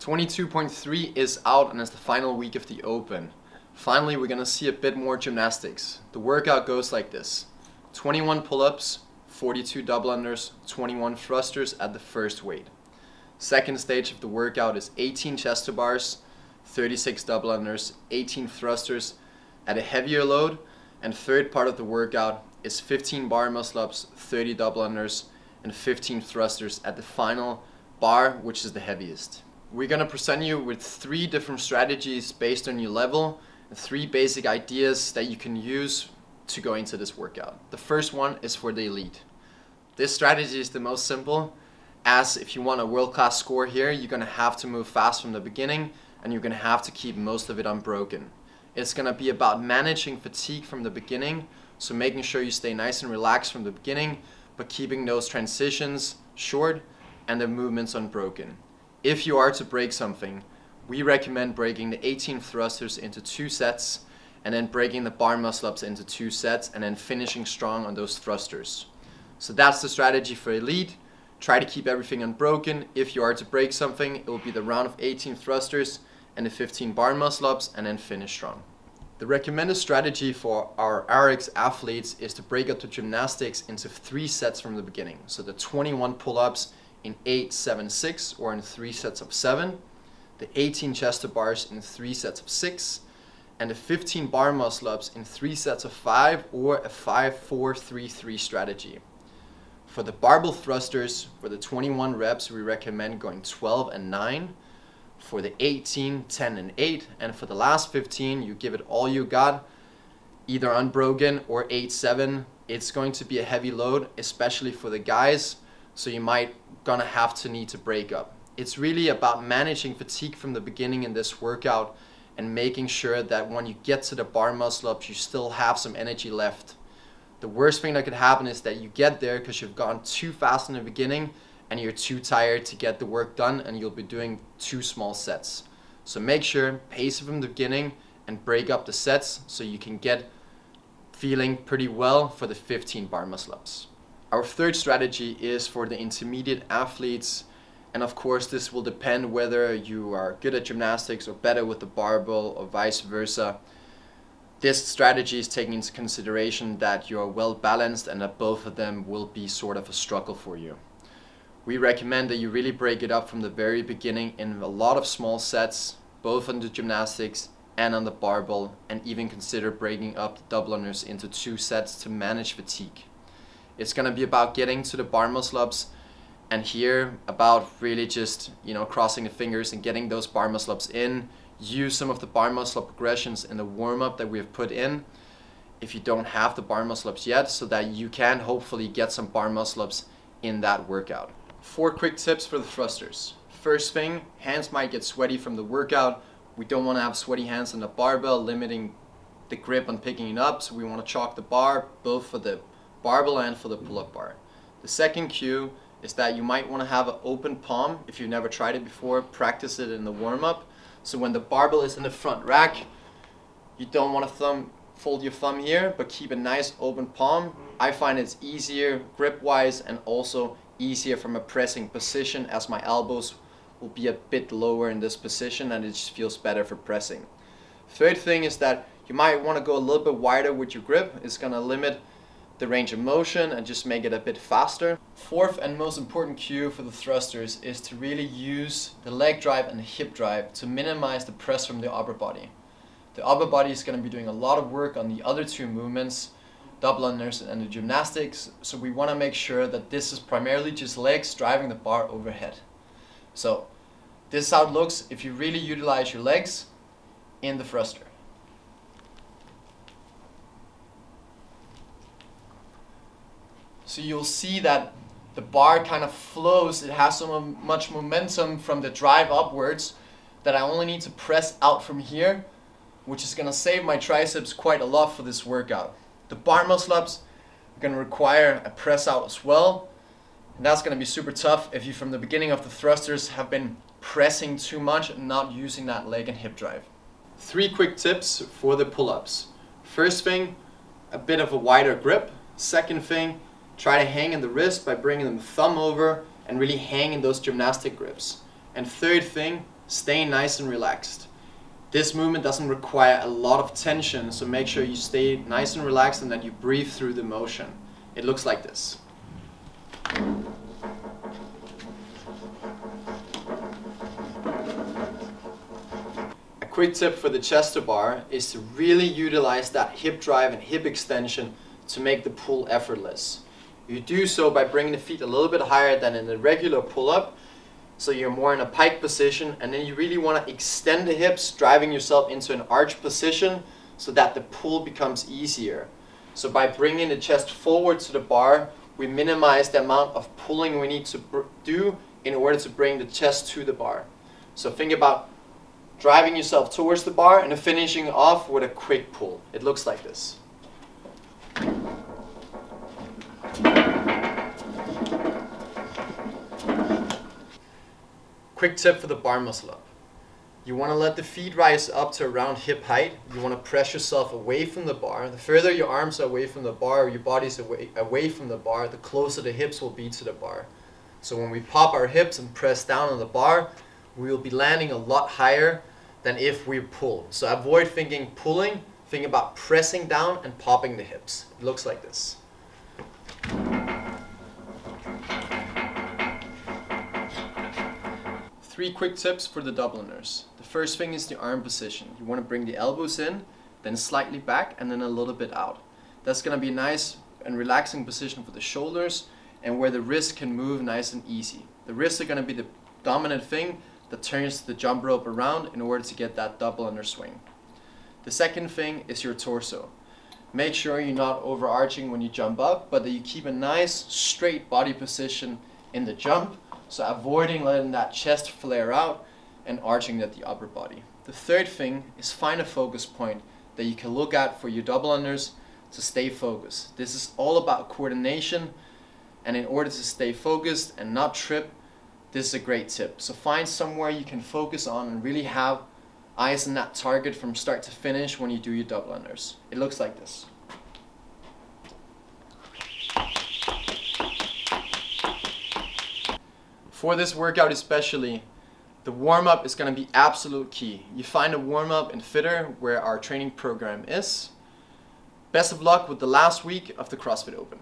22.3 is out and it's the final week of the Open. Finally, we're gonna see a bit more gymnastics. The workout goes like this: 21 pull-ups, 42 double unders, 21 thrusters at the first weight. Second stage of the workout is 18 chest to bars, 36 double unders, 18 thrusters at a heavier load, and third part of the workout is 15 bar muscle ups, 30 double unders, and 15 thrusters at the final bar, which is the heaviest. We're gonna present you with 3 different strategies based on your level, and 3 basic ideas that you can use to go into this workout. The first one is for the elite. This strategy is the most simple, as if you want a world-class score here, you're gonna have to move fast from the beginning and you're gonna have to keep most of it unbroken. It's gonna be about managing fatigue from the beginning, so making sure you stay nice and relaxed from the beginning, but keeping those transitions short and the movements unbroken. If you are to break something, we recommend breaking the 18 thrusters into 2 sets and then breaking the bar muscle ups into 2 sets and then finishing strong on those thrusters. So that's the strategy for elite. Try to keep everything unbroken. If you are to break something, it will be the round of 18 thrusters and the 15 bar muscle ups and then finish strong. The recommended strategy for our RX athletes is to break up the gymnastics into 3 sets from the beginning. So the 21 pull-ups in 8, 7, 6 or in 3 sets of 7, the 18 chest to bars in 3 sets of 6, and the 15 bar muscle ups in 3 sets of 5 or a 5-4-3-3 strategy. For the barbell thrusters, for the 21 reps, we recommend going 12 and 9. For the 18, 10 and 8. And for the last 15, you give it all you got, either unbroken or 8-7. It's going to be a heavy load, especially for the guys, so you might gonna have to need to break up. It's really about managing fatigue from the beginning in this workout and making sure that when you get to the bar muscle ups, you still have some energy left. The worst thing that could happen is that you get there because you've gone too fast in the beginning and you're too tired to get the work done and you'll be doing 2 small sets. So make sure, pace it from the beginning and break up the sets so you can get feeling pretty well for the 15 bar muscle ups. Our third strategy is for the intermediate athletes, and of course this will depend whether you are good at gymnastics or better with the barbell or vice versa. This strategy is taking into consideration that you are well balanced and that both of them will be sort of a struggle for you. We recommend that you really break it up from the very beginning in a lot of small sets, both on the gymnastics and on the barbell, and even consider breaking up the double unders into 2 sets to manage fatigue. It's going to be about getting to the bar muscle ups, and here about really just, crossing the fingers and getting those bar muscle ups in. Use some of the bar muscle up progressions in the warm-up that we have put in if you don't have the bar muscle ups yet, so that you can hopefully get some bar muscle ups in that workout. 4 quick tips for the thrusters. First thing, hands might get sweaty from the workout. We don't want to have sweaty hands on the barbell, limiting the grip on picking it up, so we want to chalk the bar both for the barbell and for the pull-up bar. The second cue is that you might want to have an open palm. If you've never tried it before, practice it in the warm-up. So when the barbell is in the front rack, you don't want to fold your thumb here, but keep a nice open palm. I find it's easier grip-wise and also easier from a pressing position, as my elbows will be a bit lower in this position and it just feels better for pressing. Third thing is that you might want to go a little bit wider with your grip. It's going to limit the range of motion and just make it a bit faster. Fourth and most important cue for the thrusters is to really use the leg drive and the hip drive to minimize the press from the upper body. The upper body is going to be doing a lot of work on the other 2 movements, double unders and the gymnastics, so we want to make sure that this is primarily just legs driving the bar overhead. So this is how it looks if you really utilize your legs in the thruster. So you'll see that the bar kind of flows. It has so much momentum from the drive upwards that I only need to press out from here, which is going to save my triceps quite a lot for this workout. The bar muscle ups are going to require a press out as well, and that's going to be super tough if you from the beginning of the thrusters have been pressing too much and not using that leg and hip drive. 3 quick tips for the pull-ups. First thing, a bit of a wider grip. Second thing, try to hang in the wrist by bringing the thumb over and really hang in those gymnastic grips. And third thing, Stay nice and relaxed. This movement doesn't require a lot of tension, so make sure you stay nice and relaxed and that you breathe through the motion. It looks like this. A quick tip for the chest to bar is to really utilize that hip drive and hip extension to make the pull effortless. You do so by bringing the feet a little bit higher than in a regular pull-up, so you're more in a pike position, and then you really want to extend the hips, driving yourself into an arch position so that the pull becomes easier. So by bringing the chest forward to the bar, we minimize the amount of pulling we need to do in order to bring the chest to the bar. So think about driving yourself towards the bar and finishing off with a quick pull. It looks like this. Quick tip for the bar muscle up. You want to let the feet rise up to around hip height. You want to press yourself away from the bar. The further your arms are away from the bar, or your body's away from the bar, the closer the hips will be to the bar. So when we pop our hips and press down on the bar, we will be landing a lot higher than if we pull. So avoid thinking pulling, think about pressing down and popping the hips. It looks like this. 3 quick tips for the double unders. The first thing is the arm position. You want to bring the elbows in, then slightly back, and then a little bit out. That's going to be a nice and relaxing position for the shoulders, and where the wrists can move nice and easy. The wrists are going to be the dominant thing that turns the jump rope around in order to get that double under swing. The second thing is your torso. Make sure you're not overarching when you jump up, but that you keep a nice straight body position in the jump, so avoiding letting that chest flare out and arching at the upper body. The third thing is find a focus point that you can look at for your double unders to stay focused. This is all about coordination, and in order to stay focused and not trip, this is a great tip. So find somewhere you can focus on and really have eyes on that target from start to finish when you do your double unders. It looks like this. For this workout especially, the warm-up is going to be absolute key. You find a warm-up in Fitter where our training program is. Best of luck with the last week of the CrossFit Open.